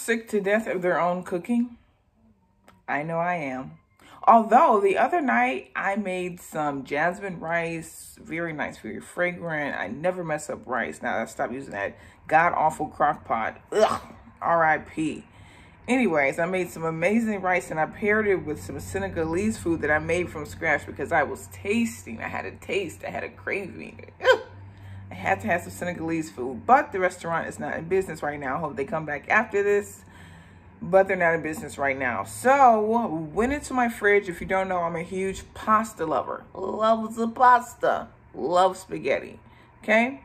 sick to death of their own cooking? I know I am. Although the other night I made some jasmine rice, very nice, very fragrant. I never mess up rice. Now I stopped using that god-awful crock pot. Ugh, R.I.P. Anyways, I made some amazing rice and I paired it with some Senegalese food that I made from scratch because I was tasting. I had a taste. I had a craving. Ugh. I had to have some Senegalese food, but the restaurant is not in business right now. I hope they come back after this, but they're not in business right now. So went into my fridge. If you don't know, I'm a huge pasta lover. Loves the pasta. Love spaghetti. Okay.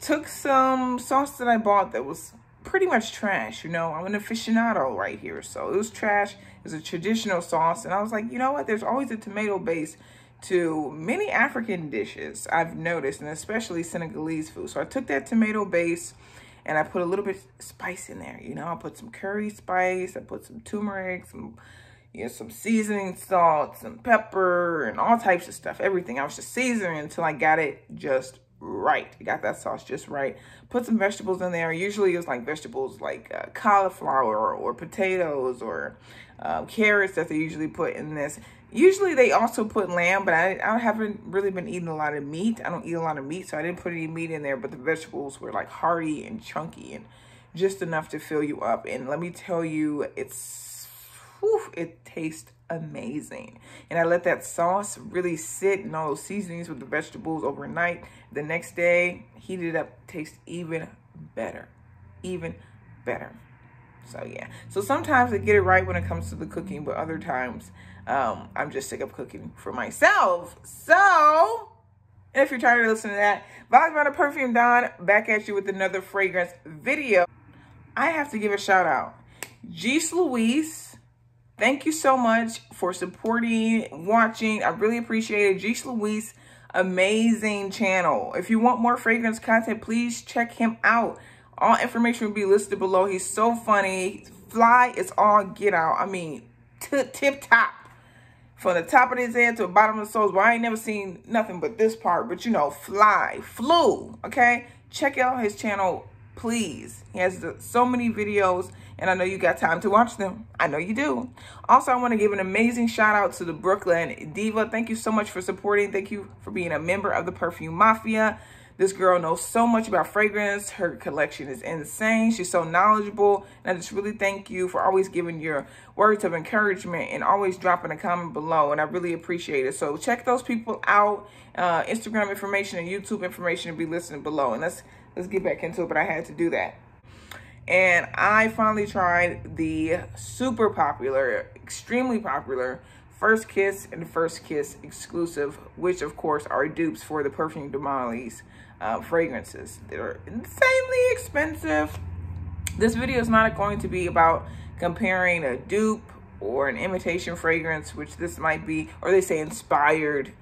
Took some sauce that I bought that was pretty much trash. You know, I'm an aficionado right here. So it was trash. It was a traditional sauce. And I was like, you know what? There's always a tomato base to many African dishes, I've noticed, and especially Senegalese food. So I took that tomato base and I put a little bit of spice in there. You know, I put some curry spice, I put some turmeric, some seasoning salt, some pepper, and all types of stuff, everything. I was just seasoning until I got it just right. I got that sauce just right. Put some vegetables in there. Usually it's like vegetables like cauliflower or potatoes or carrots that they usually put in this. Usually they also put lamb, but I haven't really been eating a lot of meat. I don't eat a lot of meat, so I didn't put any meat in there, but the vegetables were like hearty and chunky and just enough to fill you up. And let me tell you, it tastes amazing. And I let that sauce really sit and all those seasonings with the vegetables overnight. The next day, heat it up, tastes even better, even better. So yeah, so sometimes I get it right when it comes to the cooking, but other times I'm just sick of cooking for myself. So if you're tired of listening to that, Vallivon The Perfume Don back at you with another fragrance video. I have to give a shout out. Jeez Louise, thank you so much for supporting, watching. I really appreciate it. Jeez Louise, amazing channel. If you want more fragrance content, please check him out. All information will be listed below. He's so funny. Fly is all get out. I mean, tip top. From the top of his head to the bottom of the soles. Well, I ain't never seen nothing but this part. But, you know, flew. Okay? Check out his channel, please. He has so many videos. And I know you got time to watch them. I know you do. Also, I want to give an amazing shout out to the Brooklyn Diva. Thank you so much for supporting. Thank you for being a member of the Perfume Mafia. This girl knows so much about fragrance. Her collection is insane. She's so knowledgeable. And I just really thank you for always giving your words of encouragement and always dropping a comment below. And I really appreciate it. So check those people out. Instagram information and YouTube information will be listed below. And let's get back into it. But I had to do that. And I finally tried the super popular, extremely popular First Kiss and First Kiss exclusive, which of course are dupes for the Perfume Don fragrances. They're insanely expensive. This video is not going to be about comparing a dupe or an imitation fragrance, which this might be, or they say an inspired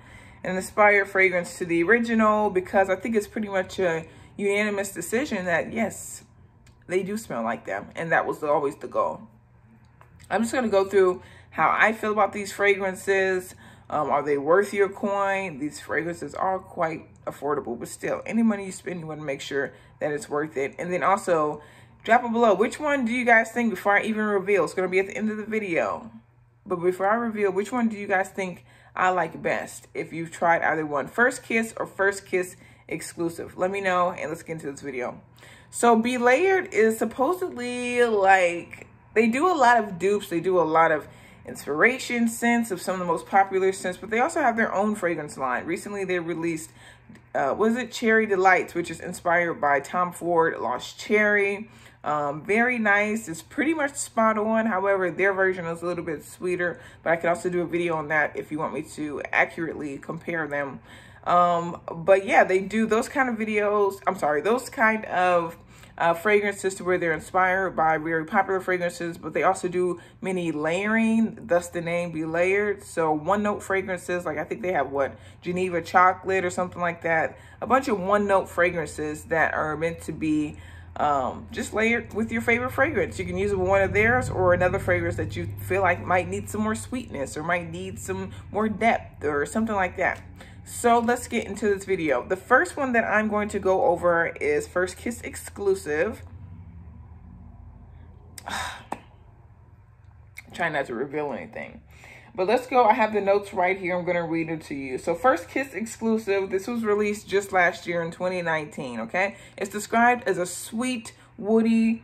fragrance to the original, because I think it's pretty much a unanimous decision that yes, they do smell like them, and that was always the goal. I'm just going to go through how I feel about these fragrances. Are they worth your coin? These fragrances are quite affordable, but still, any money you spend, you want to make sure that it's worth it. And then also, drop it below. Which one do you guys think, before I even reveal? It's going to be at the end of the video. But before I reveal, which one do you guys think I like best? If you've tried either one, First Kiss or First Kiss exclusive. Let me know, and let's get into this video. So Belayered is supposedly like, they do a lot of dupes. They do a lot of inspiration scents of some of the most popular scents, but they also have their own fragrance line. Recently, they released, was it Cherry Delights, which is inspired by Tom Ford Lost Cherry. Very nice. It's pretty much spot on. However, their version is a little bit sweeter, but I could also do a video on that if you want me to accurately compare them. But yeah, they do those kind of videos. I'm sorry, those kind of fragrances to where they're inspired by very popular fragrances, but they also do many layering, thus the name Belayered. So one-note fragrances, like I think they have what, Geneva Chocolate or something like that. A bunch of one-note fragrances that are meant to be just layered with your favorite fragrance. You can use it with one of theirs or another fragrance that you feel like might need some more sweetness or might need some more depth or something like that. So let's get into this video. The first one that I'm going to go over is First Kiss exclusive. Try not to reveal anything. But let's go. I have the notes right here. I'm going to read it to you. So First Kiss exclusive. This was released just last year in 2019, okay? It's described as a sweet, woody,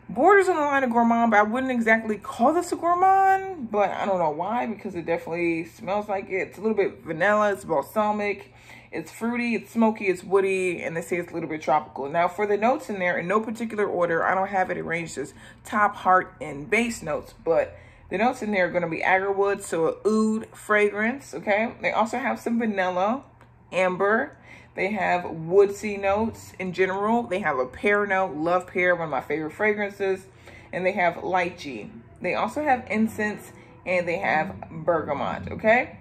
borders on the line of gourmand, but I wouldn't exactly call this a gourmand, but I don't know why, because it definitely smells like it. It's a little bit vanilla. It's balsamic. It's fruity. It's smoky. It's woody, and they say it's a little bit tropical. Now, for the notes in there, in no particular order, I don't have it arranged as top, heart, and base notes, but the notes in there are going to be agarwood, so a oud fragrance, okay? They also have some vanilla, amber. They have woodsy notes in general. They have a pear note, love pear, one of my favorite fragrances. And they have lychee. They also have incense, and they have bergamot, okay?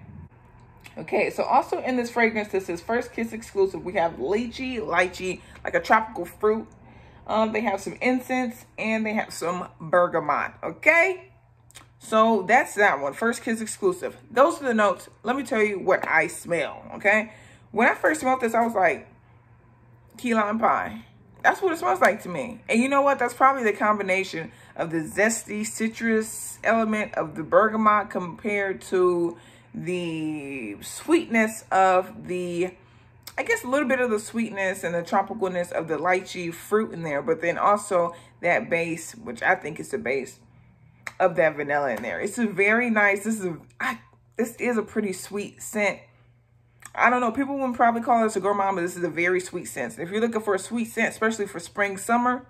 Okay, so also in this fragrance, this is First Kiss exclusive. We have lychee, like a tropical fruit. They have some incense, and they have some bergamot, okay? So that's that one, First Kiss exclusive. Those are the notes. Let me tell you what I smell, okay? When I first smelled this, I was like, key lime pie. That's what it smells like to me. And you know what? That's probably the combination of the zesty citrus element of the bergamot compared to the sweetness of the, I guess a little bit of the sweetness and the tropicalness of the lychee fruit in there. But then also that base, which I think is the base of that vanilla in there. It's a very nice, this is a pretty sweet scent. I don't know, people would probably call this a gourmand, but this is a very sweet scent. And if you're looking for a sweet scent, especially for spring, summer,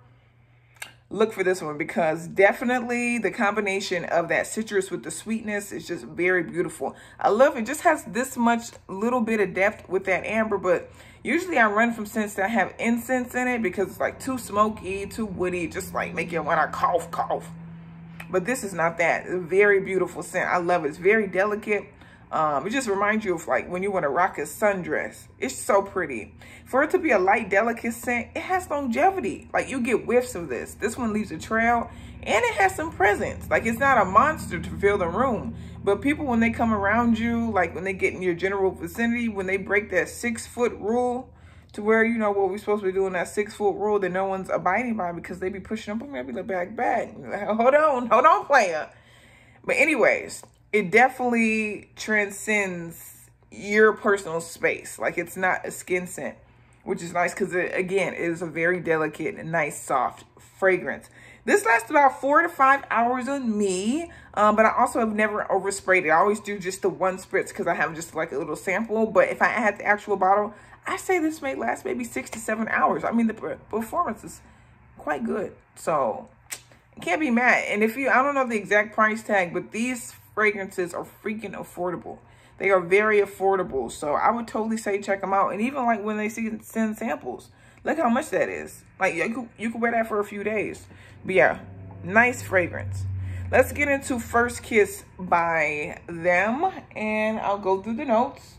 look for this one, because definitely the combination of that citrus with the sweetness is just very beautiful. I love it. It just has this much little bit of depth with that amber, but usually I run from scents that have incense in it because it's like too smoky, too woody, just like make you want to cough. But this is not that. It's a very beautiful scent. I love it. It's very delicate. It just reminds you of like when you want to rock a sundress. It's so pretty. For it to be a light, delicate scent, it has longevity. Like you get whiffs of this. This one leaves a trail, and it has some presence. Like it's not a monster to fill the room. But people, when they come around you, like when they get in your general vicinity, when they break that 6-foot rule, to where, you know, what we're supposed to be doing, that 6-foot rule that no one's abiding by because they be pushing up on me, I be like, back. Hold on, player. But anyways, it definitely transcends your personal space. Like it's not a skin scent, which is nice because, again, it is a very delicate and nice, soft fragrance. This lasts about 4 to 5 hours on me, but I also have never oversprayed it. I always do just the one spritz because I have just like a little sample. But if I add the actual bottle, I say this may last maybe 6 to 7 hours. I mean, the performance is quite good. So, can't be mad. And if you, I don't know the exact price tag, but these fragrances are freaking affordable. They are very affordable. So, I would totally say check them out. And even like when they send samples, look how much that is. Like, you could wear that for a few days. But yeah, nice fragrance. Let's get into First Kiss by them. And I'll go through the notes.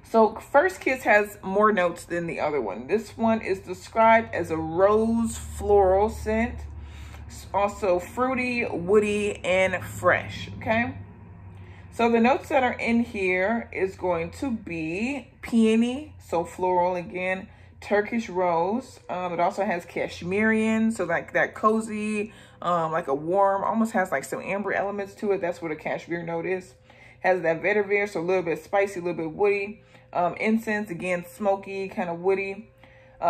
So First Kiss has more notes than the other one. This one is described as a rose floral scent. It's also fruity, woody, and fresh, okay? So the notes that are in here is going to be peony, so floral again, Turkish rose. It also has cashmerian, so like that cozy, like a warm, almost has like some amber elements to it. That's what a cashmere note is. Has that vetiver, so a little bit spicy, a little bit woody. Incense, again, smoky, kind of woody.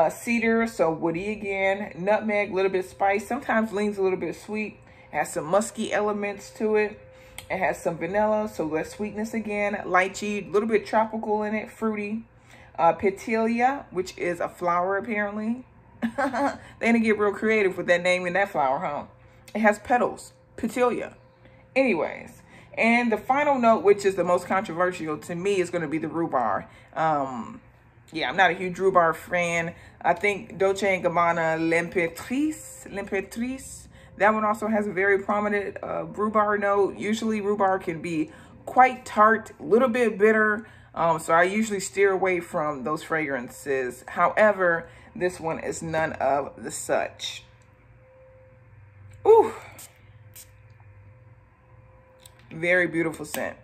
Cedar, so woody again. Nutmeg, a little bit spice. Sometimes leans a little bit sweet. It has some musky elements to it. It has some vanilla, so less sweetness again. Lychee, a little bit tropical in it, fruity. Petilia, which is a flower apparently. They didn't get real creative with that name in that flower, huh? It has petals, petilia. Anyways. And the final note, which is the most controversial to me, is going to be the rhubarb. Yeah, I'm not a huge rhubarb fan. I think Dolce & Gabbana L'Impératrice, that one also has a very prominent rhubarb note. Usually rhubarb can be quite tart, a little bit bitter. So I usually steer away from those fragrances. However, this one is none of the such. Ooh. Very beautiful scent.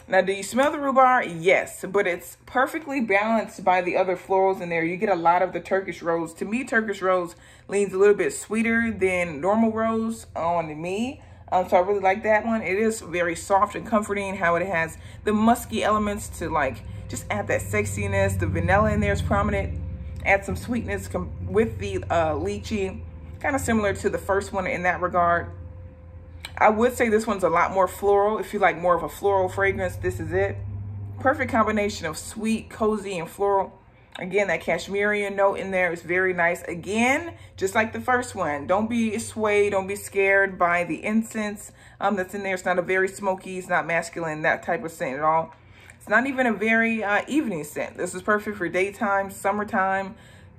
Now, do you smell the rhubarb? Yes, but it's perfectly balanced by the other florals in there. You get a lot of the Turkish rose. To me, Turkish rose leans a little bit sweeter than normal rose on me. So I really like that one. It is very soft and comforting, how it has the musky elements to like just add that sexiness. The vanilla in there is prominent. Add some sweetness with the lychee. Kind of similar to the first one in that regard. I would say this one's a lot more floral. If you like more of a floral fragrance, this is it. Perfect combination of sweet, cozy, and floral. Again, that cashmere note in there is very nice. Again, just like the first one, don't be swayed, don't be scared by the incense that's in there. It's not a very smoky, it's not masculine, that type of scent at all. It's not even a very evening scent. This is perfect for daytime, summertime,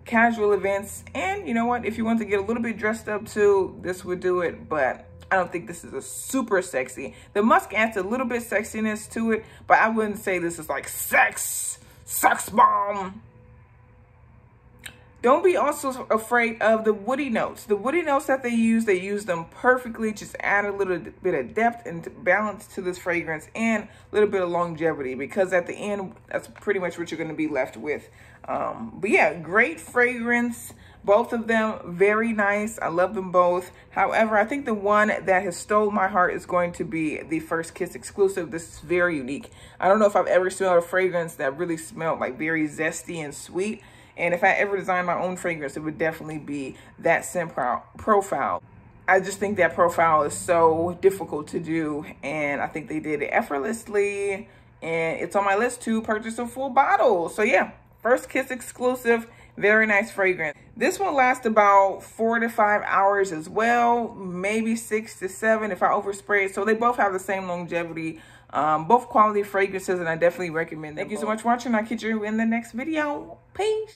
casual events. And you know what? If you want to get a little bit dressed up too, this would do it. But I don't think this is a super sexy. The musk adds a little bit sexiness to it, but I wouldn't say this is like sex bomb. Don't be also afraid of the woody notes. The woody notes that they use them perfectly. Just add a little bit of depth and balance to this fragrance and a little bit of longevity, because at the end, that's pretty much what you're going to be left with. But yeah, great fragrance. Both of them, very nice. I love them both. However, I think the one that has stole my heart is going to be the First Kiss exclusive. This is very unique. I don't know if I've ever smelled a fragrance that really smelled like very zesty and sweet. And if I ever designed my own fragrance, it would definitely be that scent profile. I just think that profile is so difficult to do, and I think they did it effortlessly. And it's on my list to purchase a full bottle. So yeah, First Kiss exclusive, very nice fragrance. This one lasts about 4 to 5 hours as well, maybe 6 to 7 if I overspray it. So they both have the same longevity, both quality fragrances, and I definitely recommend them. Thank you so much for watching. I'll catch you in the next video. Peace.